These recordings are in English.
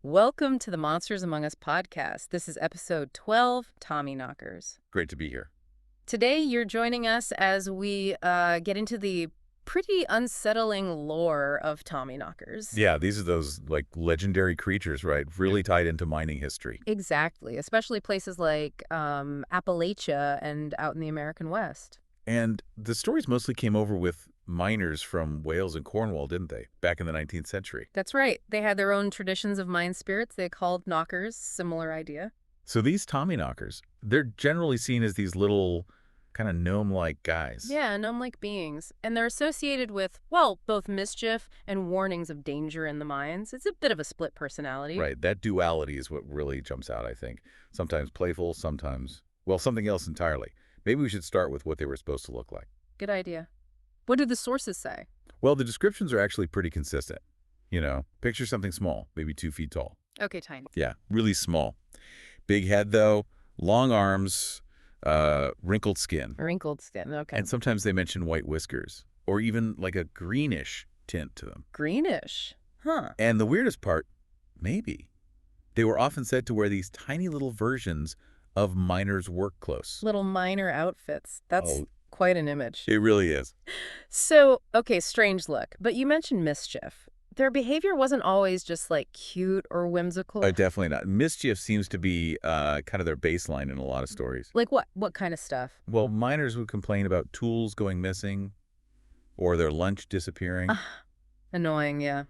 Welcome to the Monsters Among Us podcast. This is episode 12, Tommyknockers. Great to be here. Today, you're joining us as we get into the pretty unsettling lore of Tommyknockers. Yeah, these are those legendary creatures, right? Really tied into mining history. Exactly, especially places like Appalachia and out in the American West. And the stories mostly came over with miners from Wales and Cornwall, didn't they? Back in the 19th century. That's right. They had their own traditions of mine spirits. They called knockers, similar idea. So these Tommyknockers, they're generally seen as these little kind of gnome-like guys. Yeah, gnome-like beings. And they're associated with, well, both mischief and warnings of danger in the mines. It's a bit of a split personality. Right, that duality is what really jumps out, I think. Sometimes playful, sometimes, well, something else entirely. Maybe we should start with what they were supposed to look like. Good idea. What do the sources say? Well, the descriptions are actually pretty consistent. You know, picture something small, maybe 2 feet tall. Okay, tiny. Yeah, really small. Big head, though, long arms, wrinkled skin. Wrinkled skin, okay. And sometimes they mention white whiskers, or even like a greenish tint to them. Greenish? Huh. And the weirdest part, maybe, they were often said to wear these tiny little versions of miners' work clothes. Little miner outfits. That's quite an image. It really is. So, okay, strange look. But you mentioned mischief. Their behavior wasn't always just like cute or whimsical. Definitely not. Mischief seems to be kind of their baseline in a lot of stories. Like what? What kind of stuff? Well, miners would complain about tools going missing or their lunch disappearing. Annoying, yeah.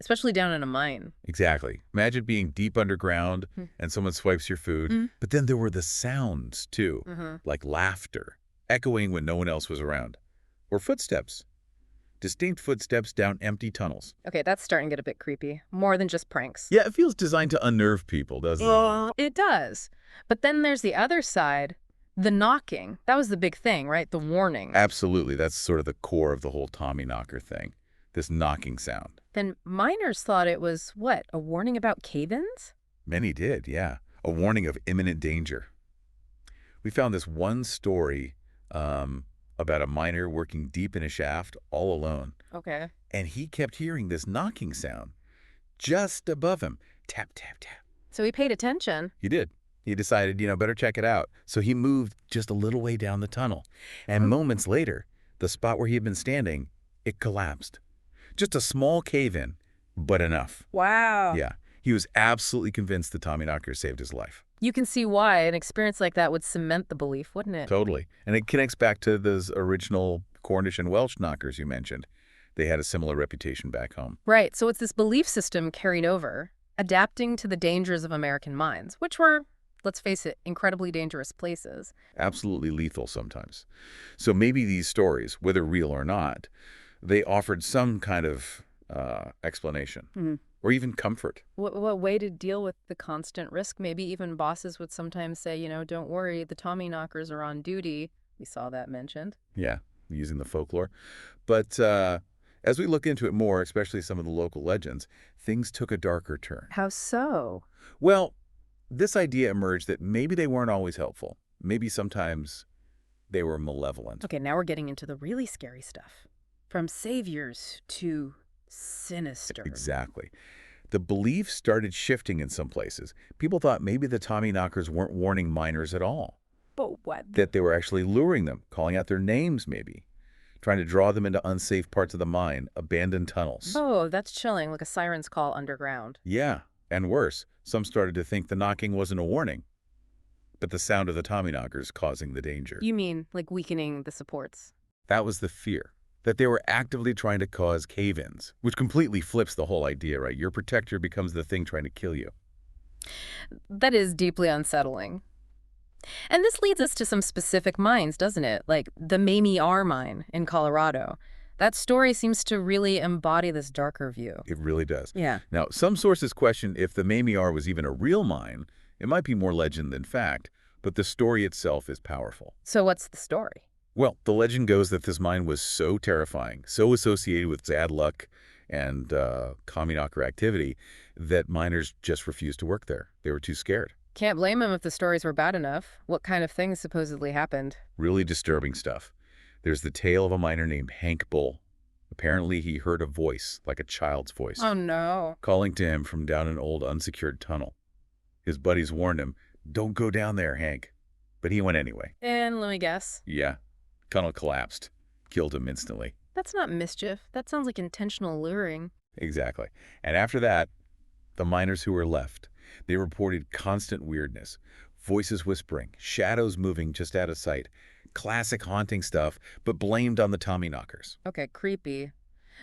Especially down in a mine. Exactly. Imagine being deep underground and someone swipes your food. But then there were the sounds, too, like laughter, echoing when no one else was around, or footsteps. Distinct footsteps down empty tunnels. Okay, that's starting to get a bit creepy. More than just pranks. Yeah, it feels designed to unnerve people, doesn't it? It does. But then there's the other side, the knocking. That was the big thing, right? The warning. Absolutely. That's sort of the core of the whole Tommyknocker thing, this knocking sound. Then miners thought it was, what, a warning about cave-ins? Many did, yeah. A warning of imminent danger. We found this one story about a miner working deep in a shaft all alone. Okay. And he kept hearing this knocking sound just above him. Tap, tap, tap. So he paid attention. He did. He decided, better check it out. So he moved just a little way down the tunnel. And moments later, the spot where he had been standing, it collapsed. Just a small cave-in, but enough. Wow. Yeah. He was absolutely convinced the Tommyknocker saved his life. You can see why an experience like that would cement the belief, wouldn't it? Totally. And it connects back to those original Cornish and Welsh knockers you mentioned. They had a similar reputation back home. Right. So it's this belief system carried over, adapting to the dangers of American mines, which were, let's face it, incredibly dangerous places. Absolutely lethal sometimes. So maybe these stories, whether real or not, they offered some kind of explanation or even comfort. What way to deal with the constant risk? Maybe even bosses would sometimes say, don't worry, the Tommyknockers are on duty. We saw that mentioned. Yeah, using the folklore. But as we look into it more, especially some of the local legends, things took a darker turn. How so? Well, this idea emerged that maybe they weren't always helpful. Maybe sometimes they were malevolent. Okay, now we're getting into the really scary stuff. From saviors to sinister. Exactly. The belief started shifting in some places. People thought maybe the Tommyknockers weren't warning miners at all. But what? That they were actually luring them, calling out their names maybe, trying to draw them into unsafe parts of the mine, abandoned tunnels. Oh, that's chilling, like a siren's call underground. Yeah, and worse, some started to think the knocking wasn't a warning, but the sound of the Tommyknockers causing the danger. You mean like weakening the supports? That was the fear, that they were actively trying to cause cave-ins, which completely flips the whole idea, right? Your protector becomes the thing trying to kill you. That is deeply unsettling. And this leads us to some specific mines, doesn't it? Like the Mamie R mine in Colorado. That story seems to really embody this darker view. It really does. Yeah. Now, some sources question if the Mamie R was even a real mine. It might be more legend than fact, but the story itself is powerful. So what's the story? Well, the legend goes that this mine was so terrifying, so associated with bad luck and Tommyknocker activity, that miners just refused to work there. They were too scared. Can't blame them if the stories were bad enough. What kind of things supposedly happened? Really disturbing stuff. There's the tale of a miner named Hank Bull. Apparently, he heard a voice, like a child's voice, Oh, no. calling to him from down an old unsecured tunnel. His buddies warned him, "Don't go down there, Hank." But he went anyway. And let me guess. Yeah. Tunnel collapsed. Killed him instantly. That's not mischief. That sounds like intentional luring. Exactly. And after that, the miners who were left, they reported constant weirdness. Voices whispering, shadows moving just out of sight. Classic haunting stuff, but blamed on the Tommyknockers. Okay, creepy.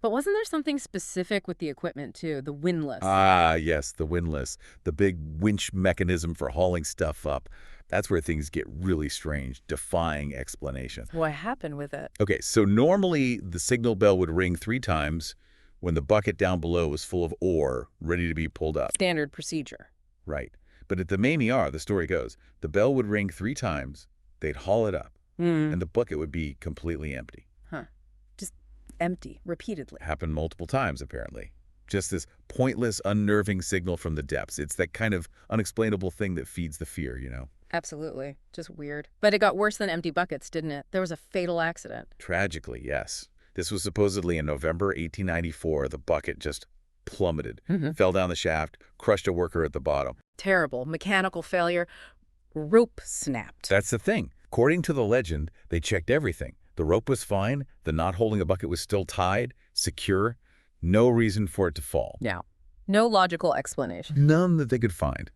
But wasn't there something specific with the equipment, too? The windlass. Ah, yes, the windlass. The big winch mechanism for hauling stuff up. That's where things get really strange, defying explanation. What happened with it? Okay, so normally the signal bell would ring 3 times when the bucket down below was full of ore, ready to be pulled up. Standard procedure. Right. But at the Mamie R, the story goes, the bell would ring 3 times, they'd haul it up, and the bucket would be completely empty. Huh. Just empty, repeatedly. Happened multiple times, apparently. Just this pointless, unnerving signal from the depths. It's that kind of unexplainable thing that feeds the fear, you know? Absolutely. Just weird. But it got worse than empty buckets, didn't it? There was a fatal accident. Tragically, yes. This was supposedly in November 1894. The bucket just plummeted, fell down the shaft, crushed a worker at the bottom. Terrible. Mechanical failure. Rope snapped. That's the thing. According to the legend, they checked everything. The rope was fine. The knot holding the bucket was still tied, secure. No reason for it to fall. Yeah. No logical explanation. None that they could find.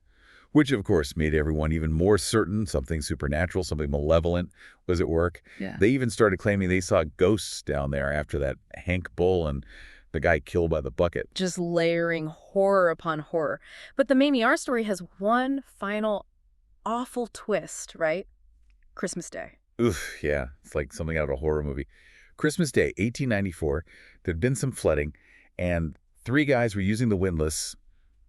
Which, of course, made everyone even more certain something supernatural, something malevolent was at work. Yeah. They even started claiming they saw ghosts down there after that Hank Bull and the guy killed by the bucket. Just layering horror upon horror. But the Mamie R story has one final awful twist, right? Christmas Day. Oof, yeah. It's like something out of a horror movie. Christmas Day, 1894, there'd been some flooding, and 3 guys were using the windlass,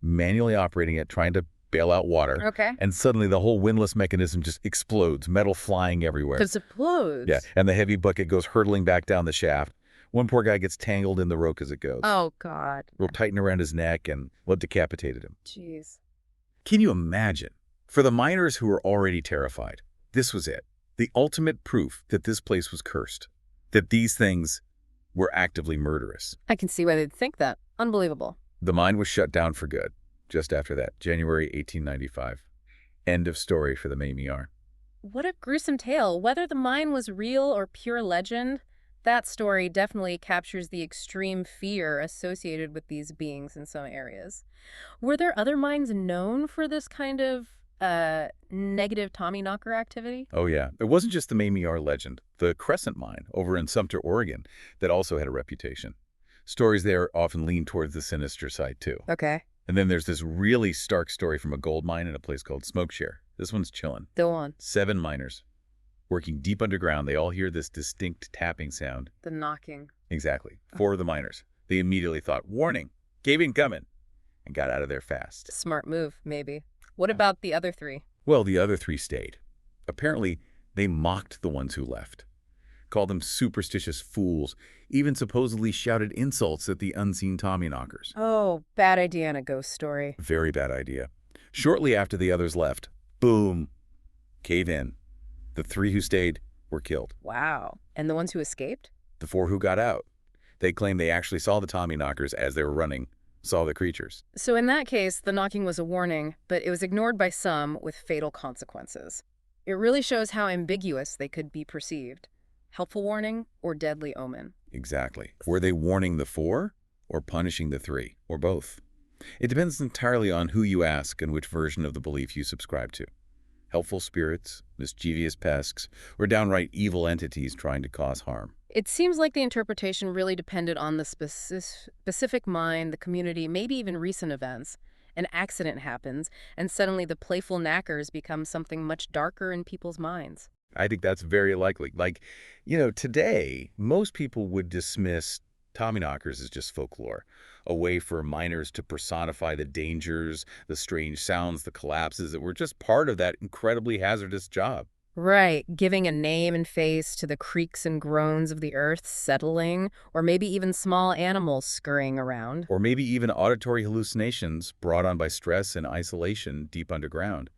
manually operating it, trying to bail out water. Okay. And suddenly the whole windlass mechanism just explodes, metal flying everywhere. Just explodes. Yeah, and the heavy bucket goes hurtling back down the shaft. One poor guy gets tangled in the rope as it goes. Oh, God. Rope tightened around his neck and decapitated him. Jeez. Can you imagine? For the miners who were already terrified, this was it. The ultimate proof that this place was cursed. That these things were actively murderous. I can see why they'd think that. Unbelievable. The mine was shut down for good. Just after that, January 1895. End of story for the Mamie R. What a gruesome tale. Whether the mine was real or pure legend, that story definitely captures the extreme fear associated with these beings in some areas. Were there other mines known for this kind of negative Tommyknocker activity? Oh, yeah. It wasn't just the Mamie R legend. The Crescent Mine over in Sumter, Oregon, that also had a reputation. Stories there often lean towards the sinister side, too. Okay. And then there's this really stark story from a gold mine in a place called Smokeshare. This one's chillin'. Go on. 7 miners working deep underground. They all hear this distinct tapping sound. The knocking. Exactly. 4 of the miners. They immediately thought, warning, cave in coming, and got out of there fast. Smart move, maybe. What about the other 3? Well, the other 3 stayed. Apparently, they mocked the ones who left, called them superstitious fools, even supposedly shouted insults at the unseen Tommyknockers. Oh, bad idea in a ghost story. Very bad idea. Shortly after the others left, boom, cave in. The 3 who stayed were killed. Wow. And the ones who escaped? The 4 who got out, they claimed they actually saw the Tommyknockers as they were running, saw the creatures. So in that case, the knocking was a warning, but it was ignored by some with fatal consequences. It really shows how ambiguous they could be perceived. Helpful warning or deadly omen. Exactly. Were they warning the 4 or punishing the 3, or both? It depends entirely on who you ask and which version of the belief you subscribe to. Helpful spirits, mischievous pests, or downright evil entities trying to cause harm. It seems like the interpretation really depended on the specific mind, the community, maybe even recent events. An accident happens, and suddenly the playful knackers become something much darker in people's minds. I think that's very likely. Like, you know, today, most people would dismiss Tommyknockers as just folklore, a way for miners to personify the dangers, the strange sounds, the collapses that were just part of that incredibly hazardous job. Right, giving a name and face to the creaks and groans of the earth settling, or maybe even small animals scurrying around. Or maybe even auditory hallucinations brought on by stress and isolation deep underground.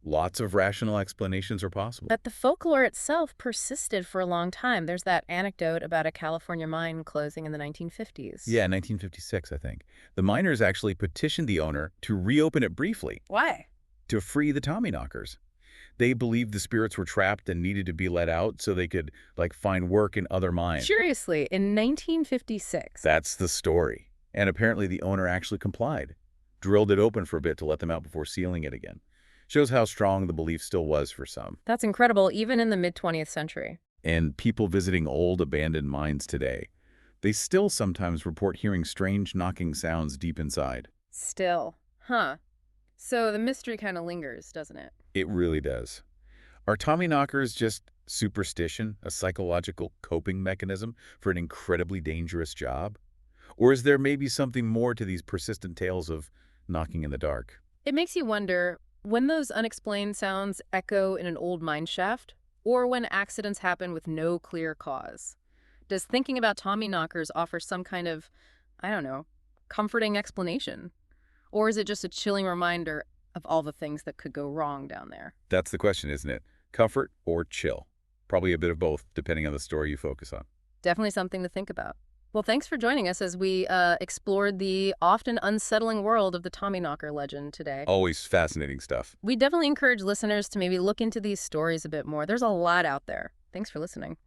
Lots of rational explanations are possible. But the folklore itself persisted for a long time. There's that anecdote about a California mine closing in the 1950s. Yeah, 1956, I think. The miners actually petitioned the owner to reopen it briefly Why? to free the Tommyknockers. They believed the spirits were trapped and needed to be let out so they could, like, find work in other mines. Seriously, in 1956. That's the story. And apparently the owner actually complied. Drilled it open for a bit to let them out before sealing it again. Shows how strong the belief still was for some. That's incredible, even in the mid-20th century. And people visiting old abandoned mines today, they still sometimes report hearing strange knocking sounds deep inside. Still. Huh. So the mystery kind of lingers, doesn't it? It really does. Are Tommyknockers just superstition, a psychological coping mechanism for an incredibly dangerous job? Or is there maybe something more to these persistent tales of knocking in the dark? It makes you wonder, when those unexplained sounds echo in an old mine shaft, or when accidents happen with no clear cause, does thinking about Tommyknockers offer some kind of, I don't know, comforting explanation? Or is it just a chilling reminder of all the things that could go wrong down there? That's the question, isn't it? Comfort or chill? Probably a bit of both, depending on the story you focus on. Definitely something to think about. Well, thanks for joining us as we explored the often unsettling world of the Tommyknocker legend today. Always fascinating stuff. We definitely encourage listeners to maybe look into these stories a bit more. There's a lot out there. Thanks for listening.